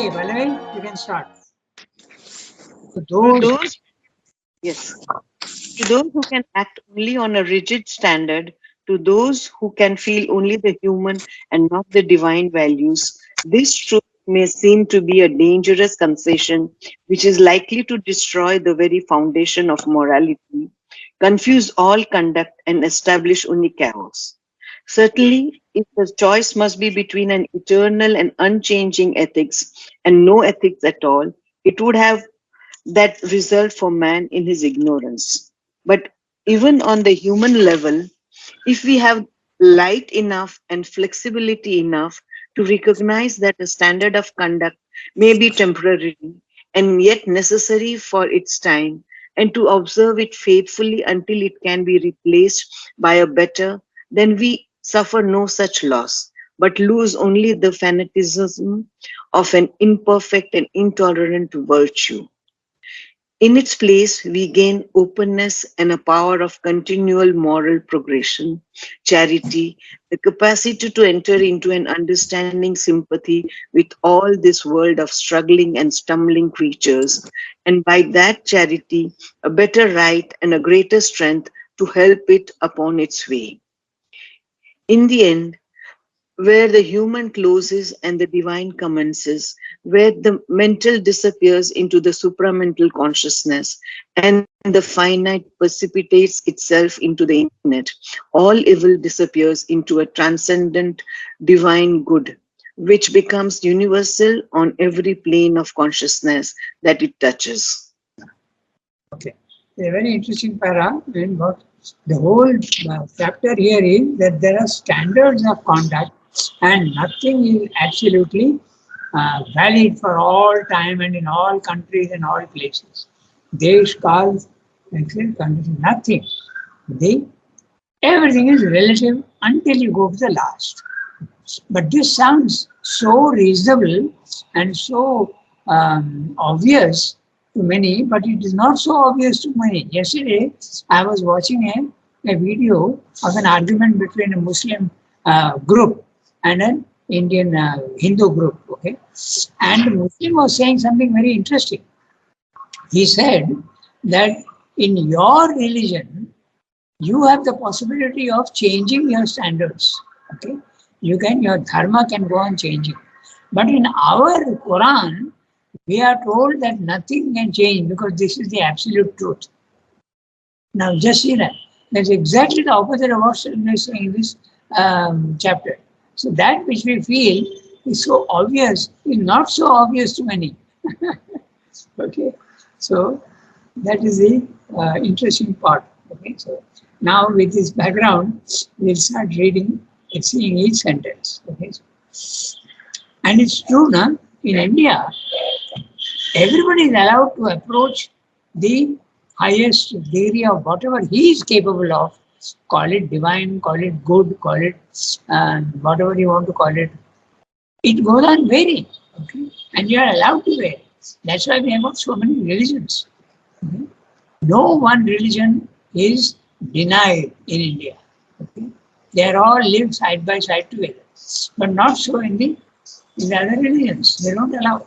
Okay, Pallavi, you can start. So To those, those, yes, to those who can act only on a rigid standard, to those who can feel only the human and not the divine values, this truth may seem to be a dangerous concession which is likely to destroy the very foundation of morality, confuse all conduct, and establish only chaos. Certainly, if the choice must be between an eternal and unchanging ethics and no ethics at all, it would have that result for man in his ignorance. But even on the human level, if we have light enough and flexibility enough to recognize that a standard of conduct may be temporary and yet necessary for its time, and to observe it faithfully until it can be replaced by a better, then we suffer no such loss, but lose only the fanaticism of an imperfect and intolerant virtue. In its place, we gain openness and a power of continual moral progression, charity, the capacity to enter into an understanding sympathy with all this world of struggling and stumbling creatures, and by that charity, a better right and a greater strength to help it upon its way. In the end, where the human closes and the divine commences, where the mental disappears into the supramental consciousness, and the finite precipitates itself into the infinite, all evil disappears into a transcendent divine good, which becomes universal on every plane of consciousness that it touches. okay, a very interesting para. And what the whole chapter here is that there are standards of conduct, and nothing is absolutely valid for all time and in all countries and all places. Desh, Kal, excellent condition, nothing. They, everything is relative until you go to the last. But this sounds so reasonable and so obvious to many, but it is not so obvious to many. Yesterday, I was watching a video of an argument between a Muslim group and an Indian Hindu group. Okay, and the Muslim was saying something very interesting. He said that in your religion, you have the possibility of changing your standards. Okay, your dharma can go on changing, but in our Quran, we are told that nothing can change because this is the absolute truth. Now, just see that. That's exactly the opposite of what Sridhar is saying in this chapter. So, that which we feel is so obvious is not so obvious to many. Okay, so that is the interesting part. Okay, so now with this background, we'll start reading and seeing each sentence. Okay, and it's true, now in India, everybody is allowed to approach the highest degree of whatever he is capable of. Call it divine, call it good, call it whatever you want to call it. It goes on varying, okay? And you are allowed to vary. That's why we have got so many religions. Okay? No one religion is denied in India. Okay? They are all lived side by side together, but not so in the other religions. They don't allow.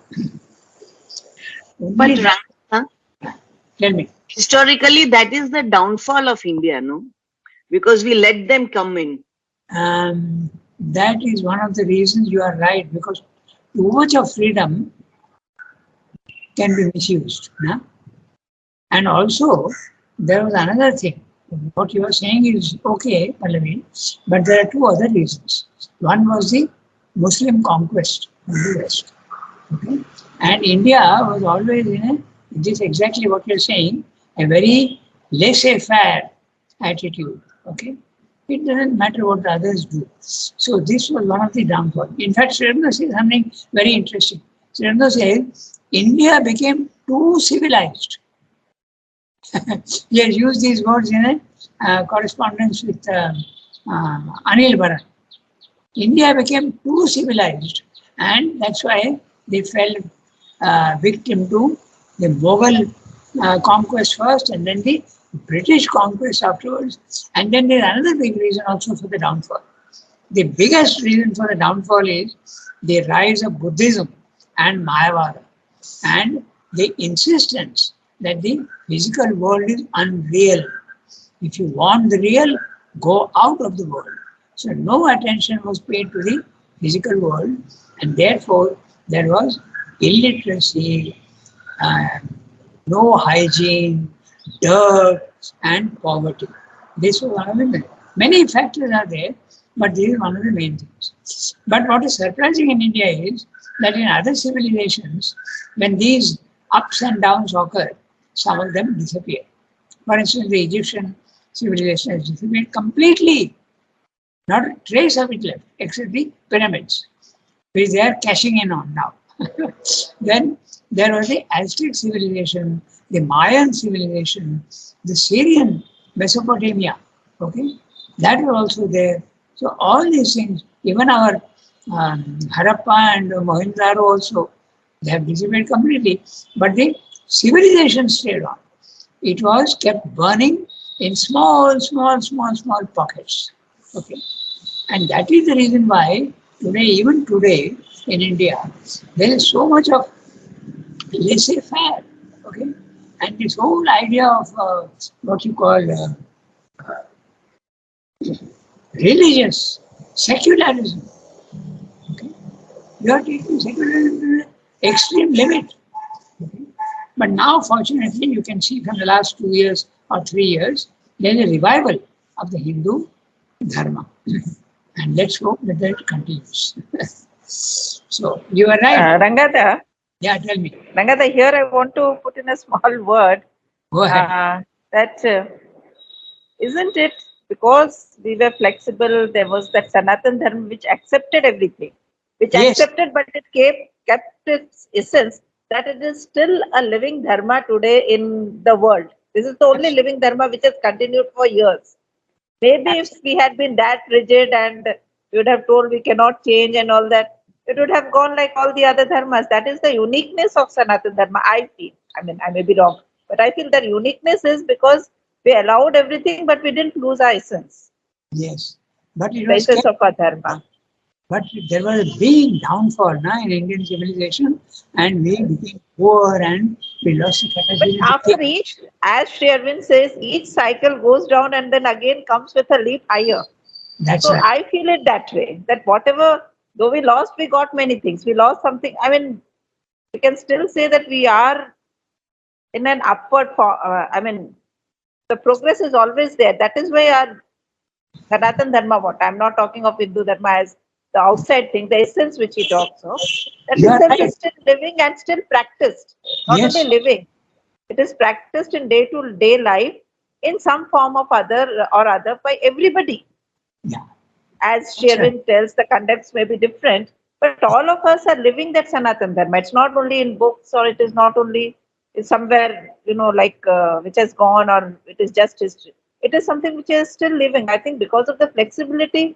But Only, Rama, tell me. historically, that is the downfall of India, no? Because we let them come in. That is one of the reasons you are right, because too much of freedom can be misused. Nah? And also, there was another thing. What you are saying is okay, Pallavi, but there are two other reasons. One was the Muslim conquest of the West. Okay? And India was always in this exactly what you're saying, a very laissez-faire attitude. Okay? It doesn't matter what the others do. So this was one of the downfalls. In fact, Sridhar says something very interesting. Sridhar says, India became too civilized. He has used these words in a correspondence with Anil Bharat. India became too civilized, and that's why they fell victim to the Mughal conquest first, and then the British conquest afterwards. And then there's another big reason also for the downfall. The biggest reason for the downfall is the rise of Buddhism and Mayavada, and the insistence that the physical world is unreal. If you want the real, go out of the world. So no attention was paid to the physical world, and therefore there was illiteracy, uh, no hygiene, dirt, and poverty. This was one of the many factors are there, but this is one of the main things. But what is surprising in India is that in other civilizations, when these ups and downs occur, some of them disappear. For instance, the Egyptian civilization has disappeared completely, not a trace of it left, except the pyramids, which they are cashing in on now. Then there was the Aztec civilization, the Mayan civilization, the Syrian Mesopotamia. Okay, that was also there. So all these things, even our Harappa and Mohenjo-daro also, they have disappeared completely. But the civilization stayed on. It was kept burning in small pockets. Okay, and that is the reason why today, even today in India, there is so much of laissez-faire. Okay, and this whole idea of what you call religious secularism. Okay, you are taking secularism to the extreme limit. Okay? But now, fortunately, you can see from the last 2 years or 3 years, there is a revival of the Hindu dharma. And let's hope that it continues. So, you are right. Rangada, Yeah, tell me. Rangada, here I want to put in a small word Go ahead. that isn't it because we were flexible, there was that Sanatan Dharma which accepted everything, which Yes. accepted, but it kept its essence, that it is still a living Dharma today in the world. This is the only living Dharma which has continued for years. Maybe if we had been that rigid and we would have told we cannot change and all that, it would have gone like all the other dharmas. That is the uniqueness of Sanatana Dharma, I feel. I mean, I may be wrong, but I feel that uniqueness is because we allowed everything, but we didn't lose our essence, Yes. But it the was essence kept, of our dharma. but there was a big downfall in Indian civilization, and we became poor and we lost the But capacity to after think. each, as Sri Arvind says, each cycle goes down and then again comes with a leap higher. That's So right. I feel it that way, that whatever, though we lost, we got many things. We lost something. I mean, we can still say that we are in an upward, I mean, the progress is always there. That is why our Sanatan Dharma, what I'm not talking of Hindu Dharma as the outside thing, the essence which he talks of, that You are essence right. is still living and still practiced. Not only Yes. living, it is practiced in day to day life in some form of other by everybody. Yeah. As That's right. Sherwin tells, the conducts may be different, but all of us are living that Sanatan Dharma. It's not only in books or it is not only in somewhere, like which has gone or it is just history. It is something which is still living. I think because of the flexibility,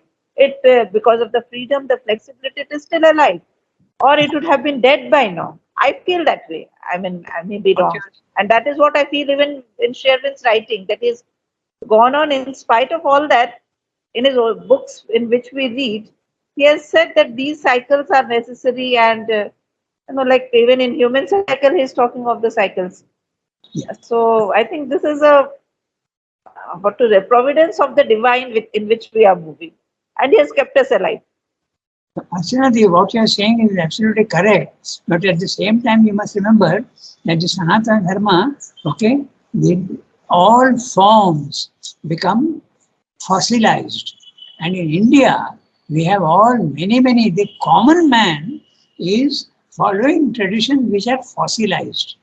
because of the freedom, the flexibility, it is still alive. Or it would have been dead by now. I feel that way. I mean, I may be What wrong. And that is what I feel even in Sherwin's writing, that he's gone on in spite of all that in his old books in which we read, he has said that these cycles are necessary and like even in human cycle, he's talking of the cycles. Yeah. So I think this is a what to say, providence of the divine in which we are moving, and he has kept us alive. Actually, what you are saying is absolutely correct. But at the same time, you must remember that the Sanatana Dharma, okay, all forms become fossilized. And in India, we have many, the common man is following traditions which are fossilized.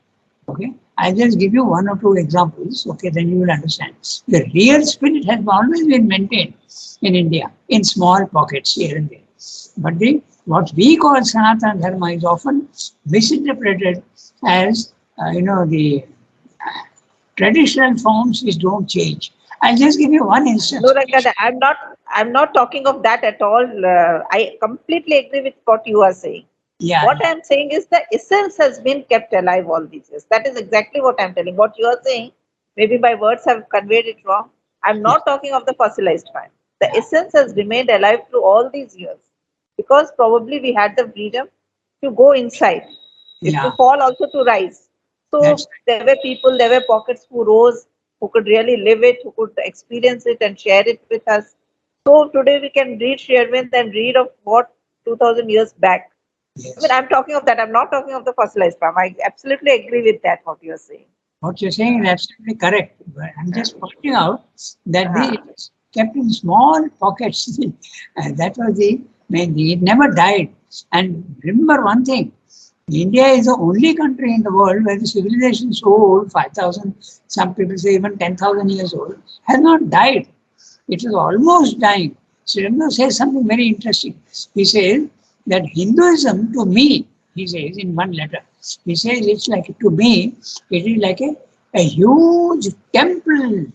Okay, I'll just give you one or two examples. Okay, then you will understand. The real spirit has always been maintained in India in small pockets here and there. But what we call Sanatana Dharma is often misinterpreted as the traditional forms which don't change. I'll just give you one No, instance. Rangada, I'm not talking of that at all. I completely agree with what you are saying. Yeah, What I'm saying is the essence has been kept alive all these years. That is exactly what I'm telling. What you are saying, maybe my words have conveyed it wrong. I'm yeah, not talking of the fossilized kind. The yeah, essence has remained alive through all these years because probably we had the freedom. to go inside. If you Yeah, fall, also to rise. that's So there were people, there were pockets who rose, who could really live it, who could experience it and share it with us. So today we can read Sherwin and read of what 2000 years back. I mean, yes. I'm talking of that. I'm not talking of the fossilized farm. I absolutely agree with that, what you're saying. What you're saying is absolutely correct. But I'm just pointing out that it Ah, was kept in small pockets. And that was the main thing. It never died. And remember one thing, India is the only country in the world where the civilization is so old, 5,000, some people say even 10,000 years old, has not died. It is almost dying. Sri says something very interesting. He says that Hinduism, to me, he says in one letter, he says it's like, to me, it is like a huge temple,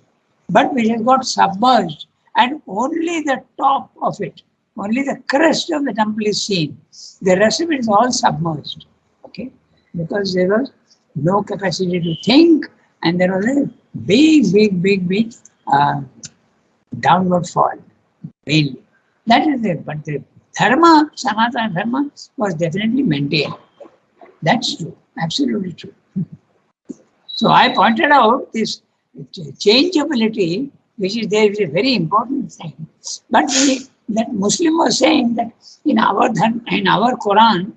but which has got submerged, and only the top of it, only the crest of the temple is seen. The rest of it is all submerged. Okay? Because there was no capacity to think, and there was a big uh, downward fall, mainly. That is it. But the dharma, Sanatana dharma, was definitely maintained. That's true. Absolutely true. So I pointed out this changeability, which is there, is a very important thing. But that Muslim was saying that in our Quran,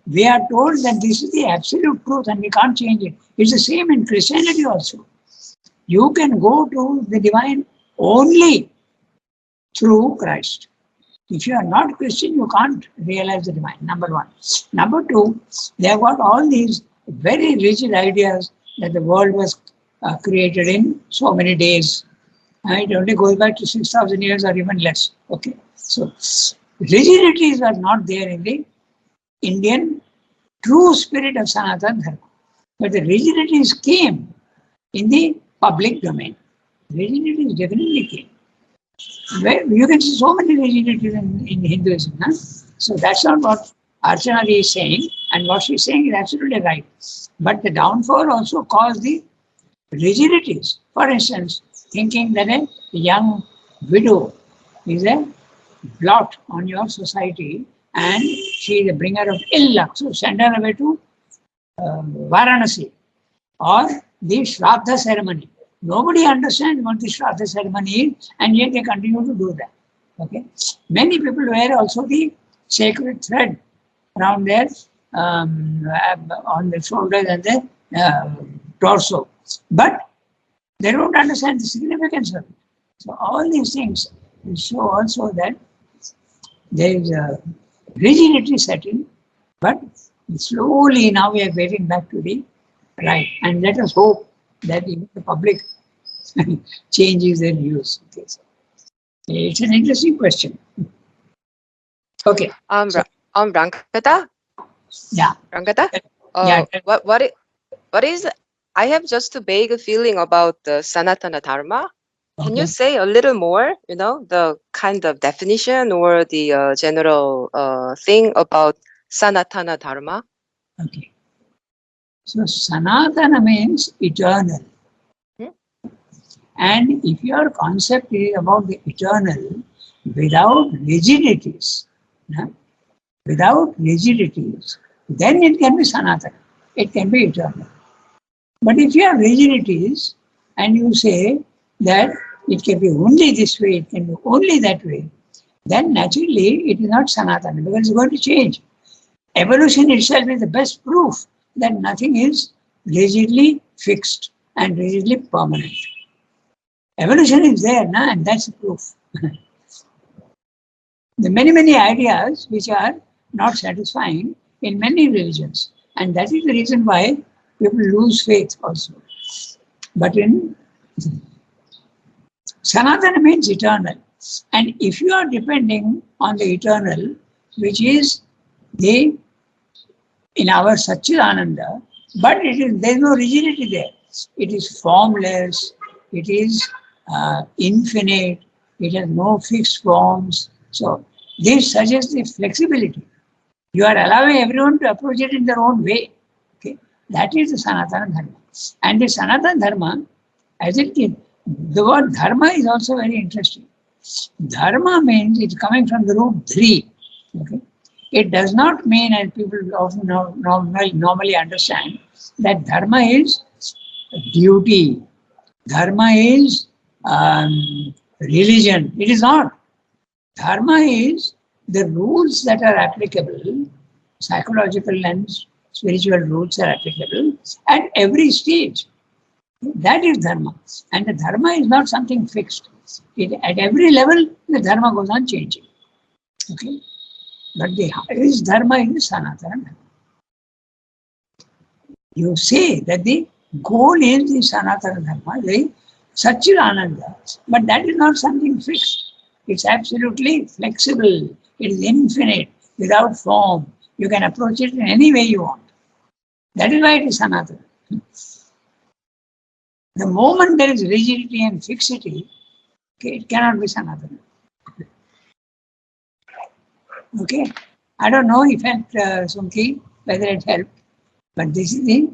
we are told that this is the absolute truth and we can't change it. It's the same in Christianity also. You can go to the divine only through Christ. If you are not Christian, you can't realize the divine, number one. Number two, they have got all these very rigid ideas that the world was created in so many days. It only goes back to 6,000 years or even less. Okay. So, rigidities are not there in the Indian true spirit of Sanatana Dharma. But the rigidities came in the public domain. Rigidities definitely came. Where you can see so many rigidities in Hinduism. Huh? So that's not what Archana is saying, and what she's saying is absolutely right. But the downfall also caused the rigidities. For instance, thinking that a young widow is a blot on your society and she is a bringer of ill luck. So send her away to Varanasi or the Shraddha ceremony. Nobody understands what the Shraddha ceremony is, and yet they continue to do that. Okay. Many people wear also the sacred thread around their on the shoulders and the torso, but they don't understand the significance of it. So all these things show also that there is a rigidity setting, but slowly now we are getting back to the right. And let us hope that even the public changes their views. Okay, so it's an interesting question. Okay, so Rangata, yeah, Rangata, yeah, what is? I have just a vague feeling about the Sanatana Dharma. Can you okay, say a little more? The kind of definition or the general thing about Sanatana Dharma? okay. So Sanatana means eternal. Hmm? And if your concept is about the eternal without rigidities, no, without rigidities, then it can be Sanatana. It can be eternal. But if you have rigidities and you say that it can be only this way, it can be only that way, then naturally it is not Sanatana because it's going to change. Evolution itself is the best proof that nothing is rigidly fixed and rigidly permanent. Evolution is there, na, and that's the proof. There are many ideas which are not satisfying in many religions, and that is the reason why people lose faith also. But in Sanatana means eternal. And if you are depending on the eternal, which is the in our Satchidananda, but there is no rigidity there. It is formless, it is infinite, it has no fixed forms. So this suggests the flexibility. You are allowing everyone to approach it in their own way. Okay, that is the Sanatana Dharma. And the Sanatana Dharma, as it is, the word dharma is also very interesting. Dharma means it's coming from the root dhri. Okay, It does not mean, as people often normally understand, that dharma is duty, dharma is religion. It is not. Dharma is the rules that are applicable, psychological and spiritual rules are applicable at every stage. That is dharma. And the dharma is not something fixed. At every level, the dharma goes on changing. Okay? But the highest dharma is Sanatana Dharma. You say that the goal is the Sanatana Dharma, the Satchidananda, but that is not something fixed. It's absolutely flexible. It is infinite, without form. You can approach it in any way you want. That is why it is Sanatana. The moment there is rigidity and fixity, okay, it cannot be Sanatana. Okay? I don't know if it, Sumki, whether it helped, but this is the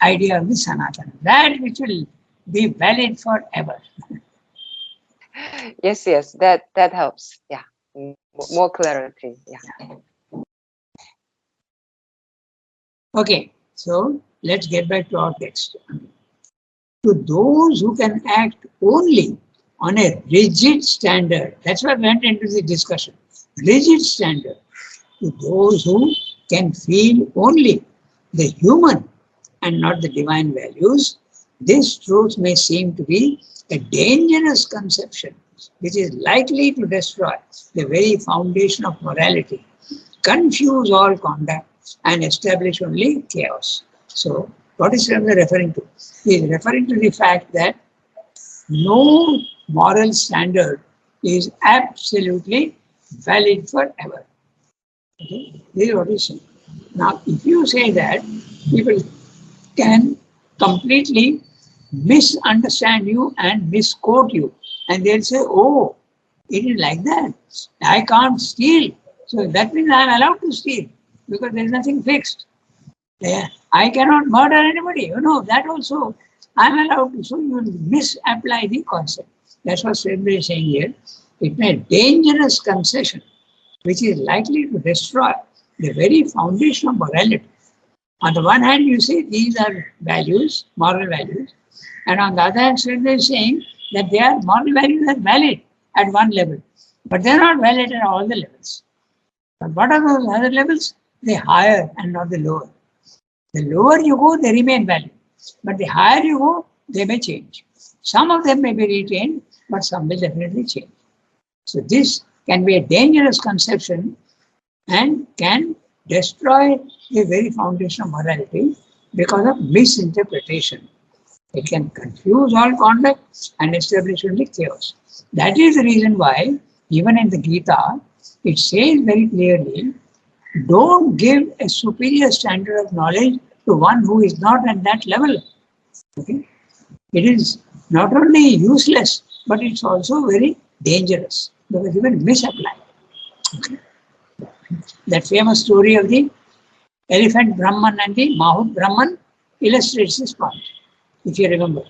idea of the Sanatana. That which will be valid forever. Yes, yes, that helps. Yeah, more clarity. Yeah. Okay, so let's get back to our text. To those who can act only on a rigid standard, that's what went into the discussion. Rigid standard. To those who can feel only the human and not the divine values, this truth may seem to be a dangerous conception which is likely to destroy the very foundation of morality, confuse all conduct, and establish only chaos. So, what is Swami referring to? He is referring to the fact that no moral standard is absolutely valid forever. Okay? This is what he's saying. Now, if you say that, people can completely misunderstand you and misquote you. And they'll say, oh, it is like that. I can't steal. So that means I am allowed to steal because there is nothing fixed. Yeah. I cannot murder anybody. You know, that also I am allowed to. So you will misapply the concept. That's what Swami is saying here. It may dangerous concession which is likely to destroy the very foundation of morality. On the one hand, you say these are values, moral values, and on the other hand, Swami is saying that they are moral values are valid at one level, but they are not valid at all the levels. But what are those other levels? The higher and not the lower. The lower you go, they remain valid, but the higher you go, they may change. Some of them may be retained, but some will definitely change. So this can be a dangerous conception and can destroy the very foundation of morality because of misinterpretation. It can confuse all conduct and establish only chaos. That is the reason why, even in the Gita, it says very clearly, don't give a superior standard of knowledge to one who is not at that level. Okay? It is not only useless, but it's also very dangerous because you will misapply. Okay? That famous story of the elephant Brahman and the Mahut Brahman illustrates this point, if you remember.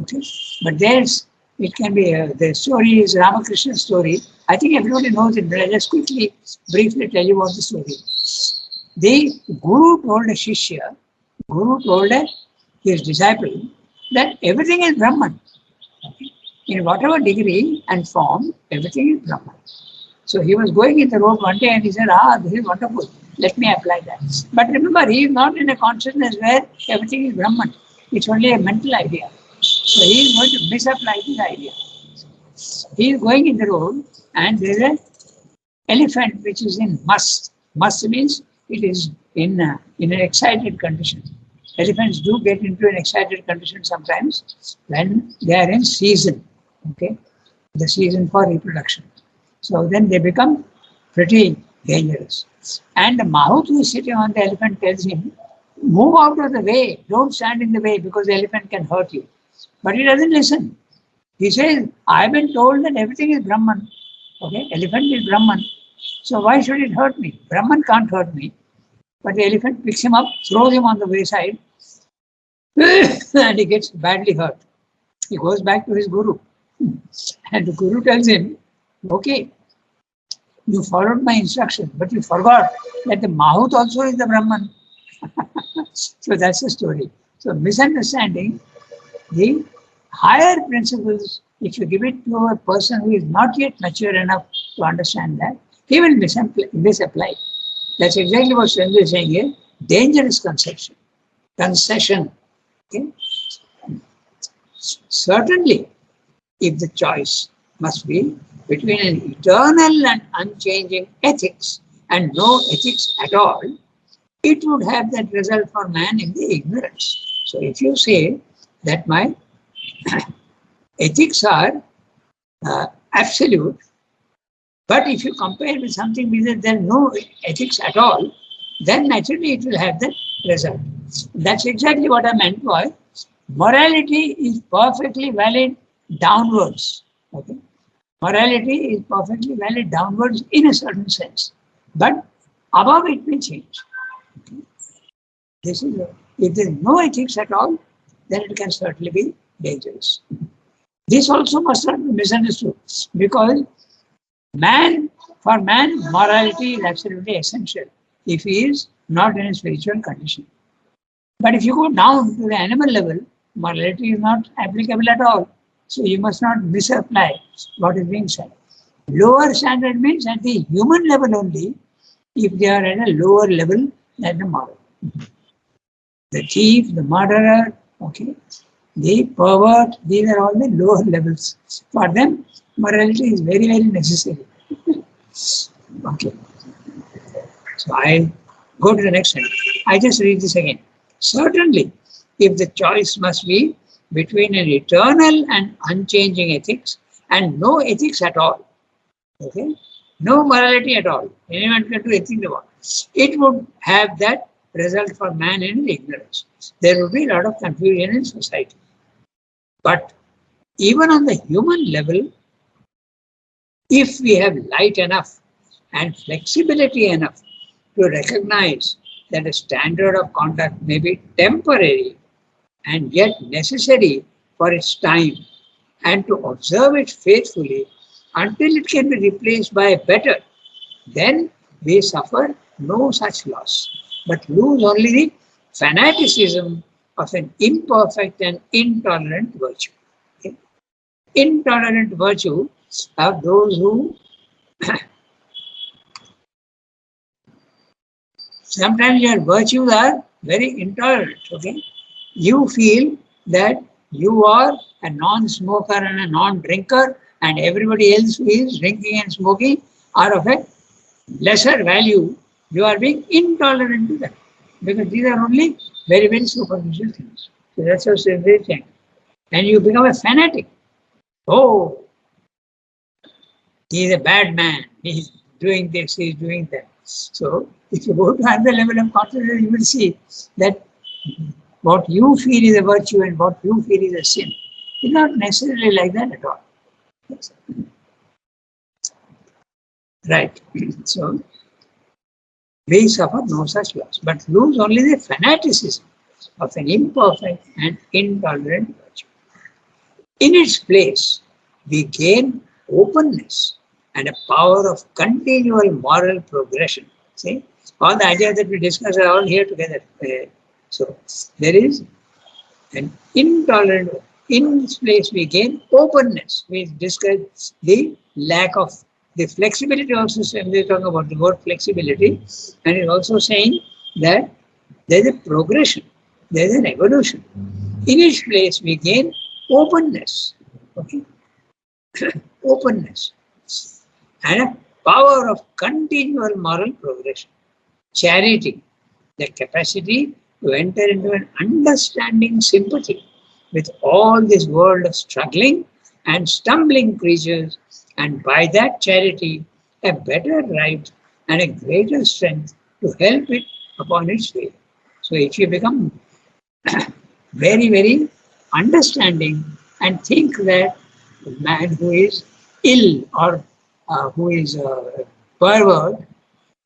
Okay? But there's, it can be, the story is Ramakrishna's story. I think everybody knows it, but I'll just quickly, briefly tell you what the story is. The Guru told a Shishya, Guru told his disciple that everything is Brahman. Okay? In whatever degree and form, everything is Brahman. So he was going in the road one day and he said, this is wonderful. Let me apply that. But remember, he is not in a consciousness where everything is Brahman. It's only a mental idea. So he is going to misapply this idea. He is going in the road and there is an elephant which is in must. Must means it is in an excited condition. Elephants do get into an excited condition sometimes when they are in season. Okay, the season for reproduction. So then they become pretty dangerous. And the Mahut who is sitting on the elephant tells him, move out of the way, don't stand in the way because the elephant can hurt you. But he doesn't listen. He says, I've been told that everything is Brahman. Okay, elephant is Brahman. So why should it hurt me? Brahman can't hurt me. But the elephant picks him up, throws him on the wayside, and he gets badly hurt. He goes back to his guru. And the guru tells him, okay, You followed my instruction, but you forgot that the Mahut also is the Brahman. So that's the story. So misunderstanding the higher principles, if you give it to a person who is not yet mature enough to understand that, he will misapply. That's exactly what Sundar is saying here. Dangerous conception, concession. Okay? Certainly, if the choice must be between an eternal and unchanging ethics and no ethics at all, it would have that result for man in the ignorance. So if you say that my ethics are absolute, but if you compare with something where there is no ethics at all, then naturally it will have that result. That's exactly what I meant by morality is perfectly valid downwards. Okay? Morality is perfectly valid downwards in a certain sense, but above it may change. Okay? This is if there is no ethics at all, then it can certainly be dangerous. This also must not be misunderstood because for man, morality is absolutely essential if he is not in a spiritual condition. But if you go down to the animal level, morality is not applicable at all. So you must not misapply what is being said. Lower standard means at the human level only, if they are at a lower level than the moral. The thief, the murderer, okay, the pervert, these are all the lower levels. For them, morality is very, very necessary. Okay. So I go to the next one. I just read this again. Certainly, if the choice must be between an eternal and unchanging ethics and no ethics at all, okay, no morality at all, anyone can do anything they want, it would have that result for man in ignorance. There would be a lot of confusion in society. But even on the human level, if we have light enough and flexibility enough to recognize that a standard of conduct may be temporary and yet necessary for its time, and to observe it faithfully until it can be replaced by a better, then we suffer no such loss, but lose only the fanaticism of an imperfect and intolerant virtue. Okay? Intolerant virtue are those who sometimes your virtues are very intolerant. Okay, you feel that you are a non-smoker and a non-drinker, and everybody else who is drinking and smoking are of a lesser value. You are being intolerant to them because these are only very, very superficial things. So that's what they think. And you become a fanatic. Oh, he is a bad man. He is doing this, he is doing that. So if you go to another level of consciousness, you will see that what you feel is a virtue and what you feel is a sin. It's not necessarily like that at all. Right. So we suffer no such loss, but lose only the fanaticism of an imperfect and intolerant virtue. In its place, we gain openness and a power of continual moral progression. See, all the ideas that we discuss are all here together. So there is an intolerant. In its place, we gain openness. We discuss the lack of the flexibility also. We're talking about the word flexibility, and it's also saying that there is a progression, there is an evolution. In its place, we gain openness. Okay, openness and a power of continual moral progression. Charity, the capacity to enter into an understanding sympathy with all this world of struggling and stumbling creatures, and by that charity, a better right and a greater strength to help it upon its way. So if you become very, very understanding and think that the man who is ill or who is pervert,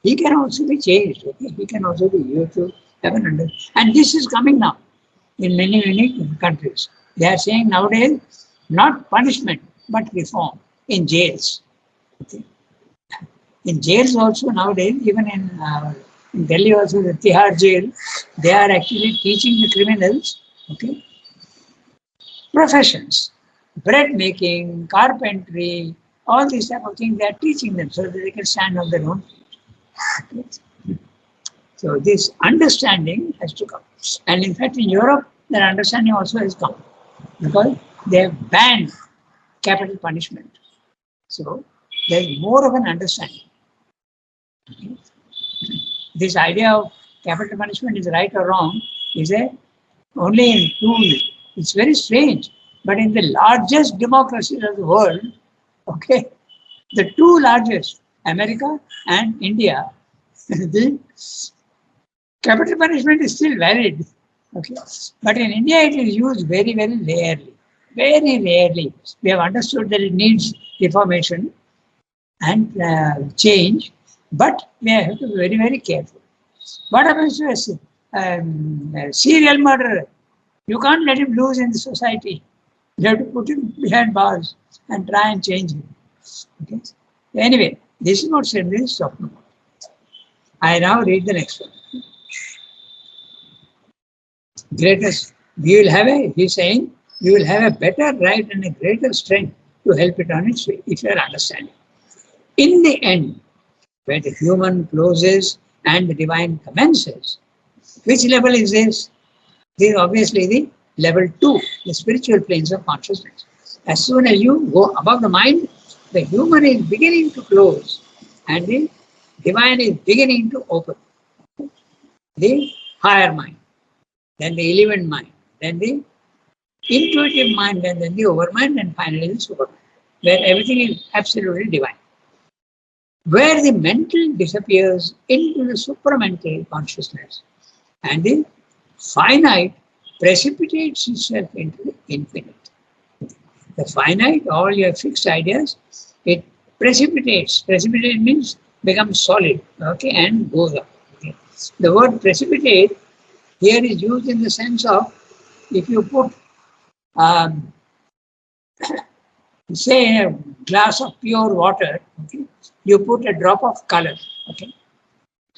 he can also be changed. Okay? He can also be used to have an understanding. And this is coming now in many, many countries. They are saying nowadays, not punishment, but reform in jails. Okay? In jails also nowadays, even in Delhi also, the Tihar jail, they are actually teaching the criminals, okay, professions, bread making, carpentry, all these type of things. They are teaching them so that they can stand on their own feet. So this understanding has to come, and in fact, in Europe, that understanding also has come because they have banned capital punishment. So there is more of an understanding. Okay. This idea of capital punishment is right or wrong is a only in two. It's very strange, but in the largest democracies of the world, okay, the two largest, America and India, the capital punishment is still valid. Okay, but in India it is used very, very rarely. Very rarely. We have understood that it needs reformation and change, but we have to be very, very careful. What happens to a serial murderer? You can't let him loose in the society. You have to put him behind bars and try and change him. Okay? Anyway, this is what Sendri is talking about. I now read the next one. Greatest, we will have a, he's saying, you will have a better right and a greater strength to help it on its way, if you are understanding. In the end, where the human closes and the divine commences, which level is this? This is obviously the level 2, the spiritual planes of consciousness. As soon as you go above the mind, the human is beginning to close and the divine is beginning to open. The higher mind, then the eleventh mind, then the intuitive mind, and then the overmind, and finally the supermind, where everything is absolutely divine. Where the mental disappears into the supramental consciousness and the finite precipitates itself into the infinite. The finite, all your fixed ideas, it precipitates. Precipitate means becomes solid, okay, and goes up. Okay. The word precipitate here is used in the sense of if you put, say, a glass of pure water, okay, you put a drop of color, okay,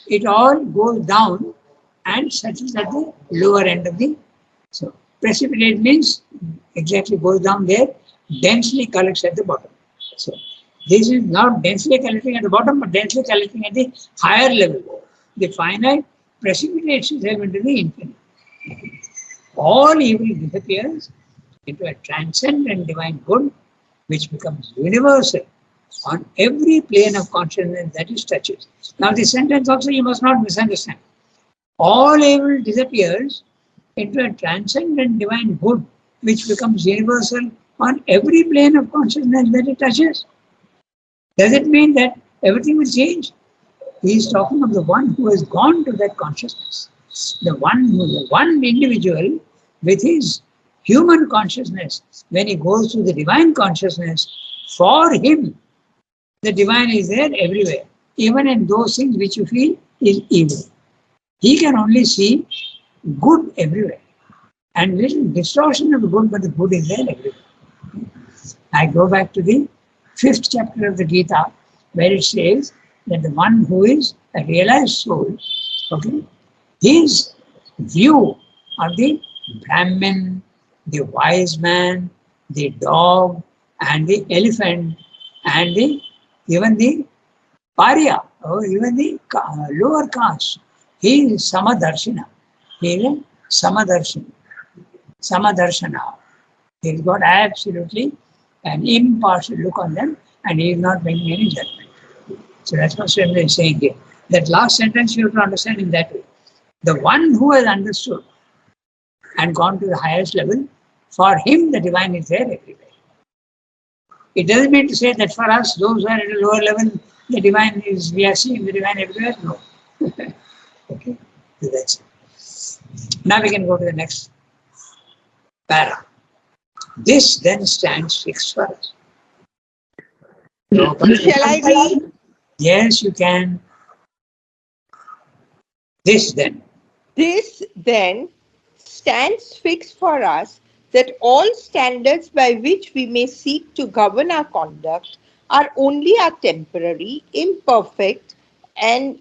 it all goes down and settles at the lower end of the. So precipitate means exactly goes down there, densely collects at the bottom. So this is not densely collecting at the bottom, but densely collecting at the higher level. The finite precipitates itself into the infinite. All evil disappears into a transcendent divine good, which becomes universal on every plane of consciousness that it touches. Now, this sentence also you must not misunderstand. All evil disappears into a transcendent divine good, which becomes universal on every plane of consciousness that it touches. Does it mean that everything will change? He is talking of the one who has gone to that consciousness. The one individual with his human consciousness, when he goes to the divine consciousness, for him, the divine is there everywhere, even in those things which you feel is evil. He can only see good everywhere. And little distortion of the good, but the good is there everywhere. I go back to the 5th chapter of the Gita, where it says that the one who is a realized soul, okay, his view of the Brahmin, the wise man, the dog, and the elephant, and even the Pariya, or even the lower caste, he is Samadarshina. He is a Samadarshana. He has got absolutely an impartial look on them, and he is not making any judgment. So that's what Swami is saying here. That last sentence you have to understand in that way. The one who has understood and gone to the highest level, for him the divine is there everywhere. It doesn't mean to say that for us, those who are at a lower level, the divine is, we are seeing the divine everywhere. No. Okay, so that's it. Now we can go to the next para. This then stands fixed for us. Shall I read? Yes, you can. This then. This then stands fixed for us that all standards by which we may seek to govern our conduct are temporary, imperfect, and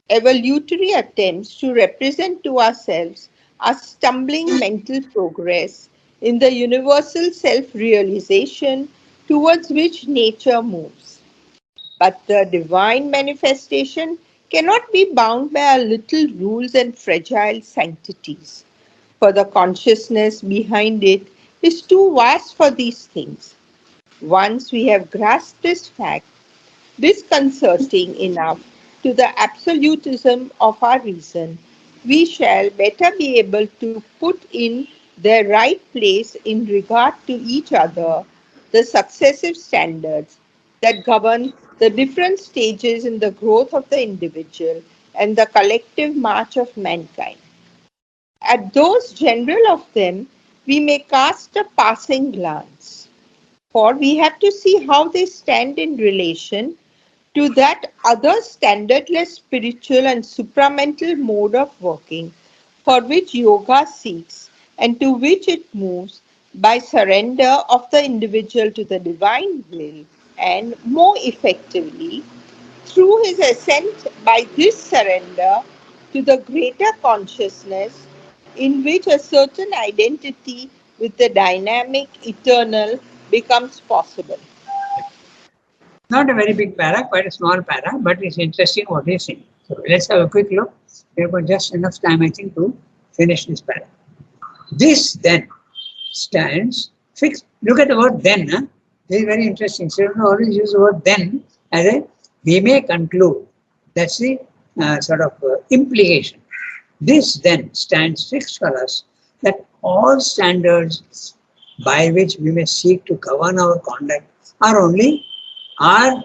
evolutionary attempts to represent to ourselves our stumbling mental progress in the universal self-realization towards which nature moves. But the divine manifestation cannot be bound by our little rules and fragile sanctities, for the consciousness behind it is too vast for these things. Once we have grasped this fact, disconcerting enough to the absolutism of our reason, we shall better be able to put in their right place in regard to each other the successive standards that govern the different stages in the growth of the individual and the collective march of mankind. At those general of them, we may cast a passing glance, for we have to see how they stand in relation to that other standardless spiritual and supramental mode of working for which yoga seeks and to which it moves by surrender of the individual to the divine will, and more effectively through his ascent by this surrender to the greater consciousness in which a certain identity with the dynamic eternal becomes possible. Not a very big para, quite a small para, but it's interesting what he's saying. So let's have a quick look. We have got just enough time, I think, to finish this para. This then stands fixed. Look at the word then. Huh? This is very interesting. So you always use the word then as a we may conclude. That's the implication. This then stands fixed for us that all standards by which we may seek to govern our conduct are only our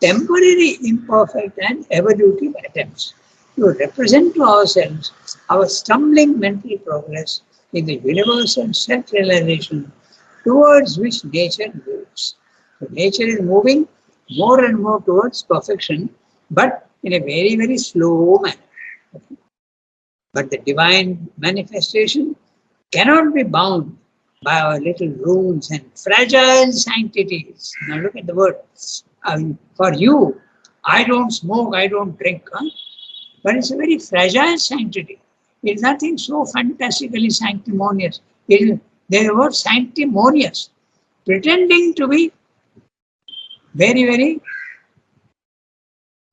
temporary, imperfect and evolutive attempts to represent to ourselves our stumbling mental progress in the universal self-realization towards which nature moves. So nature is moving more and more towards perfection, but in a very, very slow manner. But the divine manifestation cannot be bound by our little rules and fragile sanctities. Now look at the word. For you, I don't smoke, I don't drink. Huh? But it's a very fragile sanctity. It's nothing so fantastically sanctimonious. There's the word sanctimonious, pretending to be very, very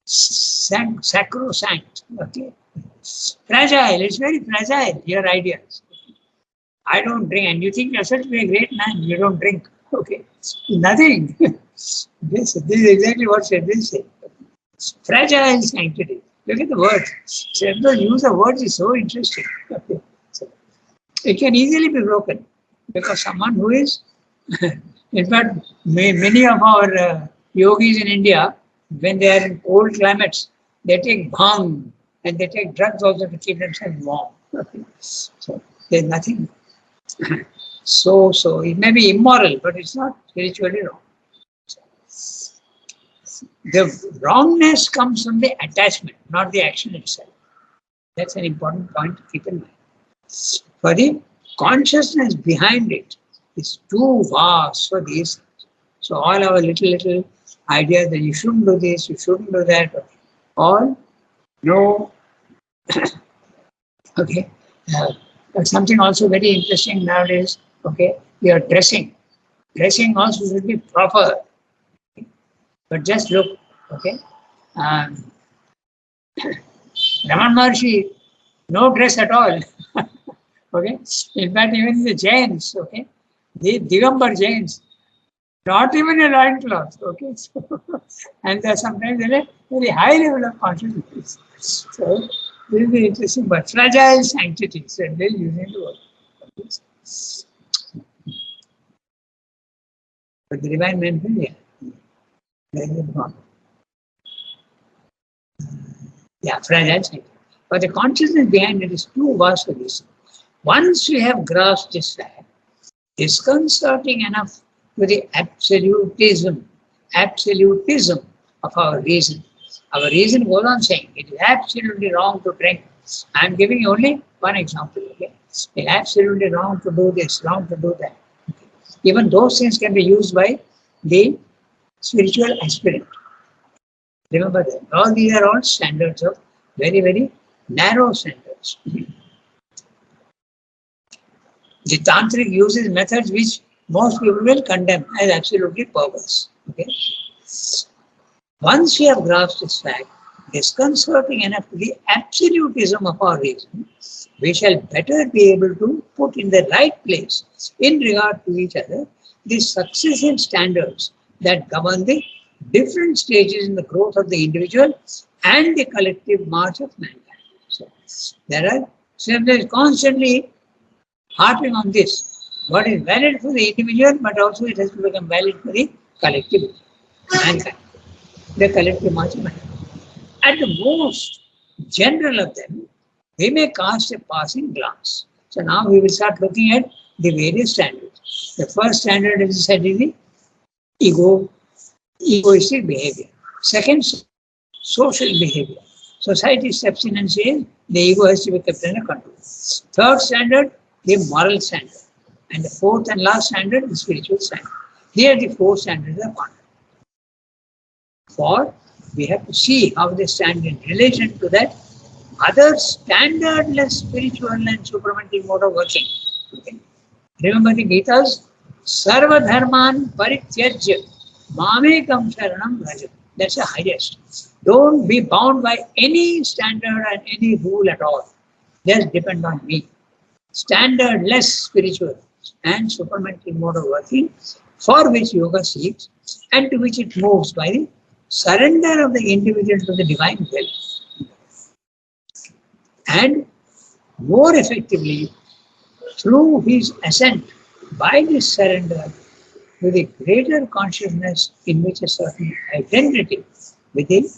sacrosanct. Okay? Fragile, it's very fragile, your ideas. I don't drink, and you think yourself to be a great man, you don't drink. Okay, nothing. This is exactly what Sherdil said. Fragile sanctity. Look at the words. Sherdil's use of words is so interesting. Okay. So, it can easily be broken because someone who is, in fact, many of our yogis in India, when they are in cold climates, they take bhang and they take drugs also to keep themselves warm. Okay. So there's nothing. So it may be immoral, but it's not spiritually wrong. The wrongness comes from the attachment, not the action itself. That's an important point to keep in mind. For the consciousness behind it is too vast for these things. So all our little ideas that you shouldn't do this, you shouldn't do that, all no. Okay. But something also very interesting nowadays, okay, your dressing. Dressing also should be proper. But just look, okay. Raman Maharshi, no dress at all. Okay. In fact, even the Jains, okay, the Digambar Jains, not even a loincloth, okay. So, and sometimes there is a very high level of consciousness. So, this is the interesting but fragile sanctity. So they're using the word. But the divine manhood, yeah. There is one. Yeah, fragile sanctity. But the consciousness behind it is too vast for this. Once we have grasped this fact, disconcerting enough to the absolutism of our reason, Our reason goes on saying it is absolutely wrong to drink. I am giving you only one example. Okay? It's absolutely wrong to do this, wrong to do that. Okay? Even those things can be used by the spiritual aspirant. Remember that. All these are all standards of very, very narrow standards. The tantric uses methods which most people will condemn as absolutely perverse. Okay? Once we have grasped this fact, disconcerting enough to the absolutism of our reason, we shall better be able to put in the right place in regard to each other the successive standards that govern the different stages in the growth of the individual and the collective march of mankind. So there is constantly harping on this. What is valid for the individual, but also it has to become valid for the collective mankind, the collective march of mankind. At the most general of them, we may cast a passing glance. So now we will start looking at the various standards. The first standard, as I said, is the egoistic behavior. Second, social behavior. Society steps in and says the ego has to be kept under control. Third standard, the moral standard. And the fourth and last standard, the spiritual standard. Here the four standards are conduct. For we have to see how they stand in relation to that other standardless spiritual and supramental mode of working. Okay. Remember the Gita's Sarva Dharman Parityajya Mamekam Sharanam Vraja. That's the highest. Don't be bound by any standard and any rule at all. Just depend on me. Standardless spiritual and supramental mode of working for which yoga seeks and to which it moves by the surrender of the individual to the divine will. And more effectively, through his ascent by this surrender to the greater consciousness in which a certain identity with the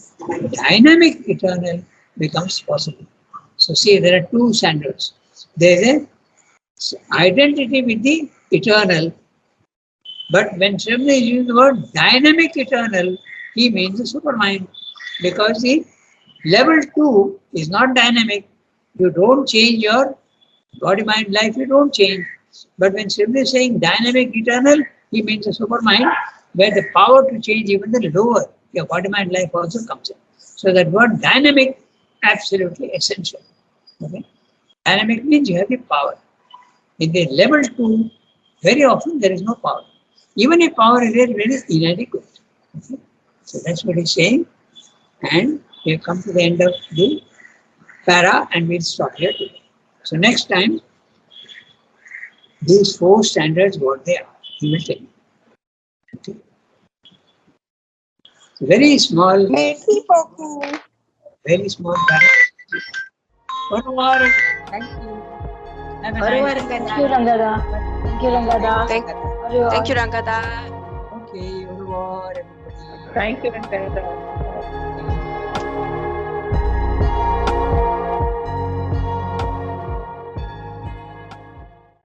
dynamic eternal becomes possible. So see, there are two standards. There is an identity with the eternal, but when Srimad uses the word dynamic eternal, he means the supermind, because the level 2 is not dynamic. You don't change your body, mind, life, you don't change. But when Srimad is saying dynamic eternal, he means the supermind, where the power to change even the lower, your body, mind, life also comes in. So that word dynamic, absolutely essential. Okay? Dynamic means you have the power. In the level 2, very often there is no power. Even if power is there, it is inadequate. Okay? So that's what he's saying. And we have come to the end of the para and we'll stop here today. So next time, these four standards, what they are, he will tell you. Okay. Very small, Merci beaucoup. very small para. One more. Thank you. Have a nice day. Thank you, Rangada. Thank you, Rangada. Thank you, Rangada. Okay, one more, everybody. Thank you, Ranganath.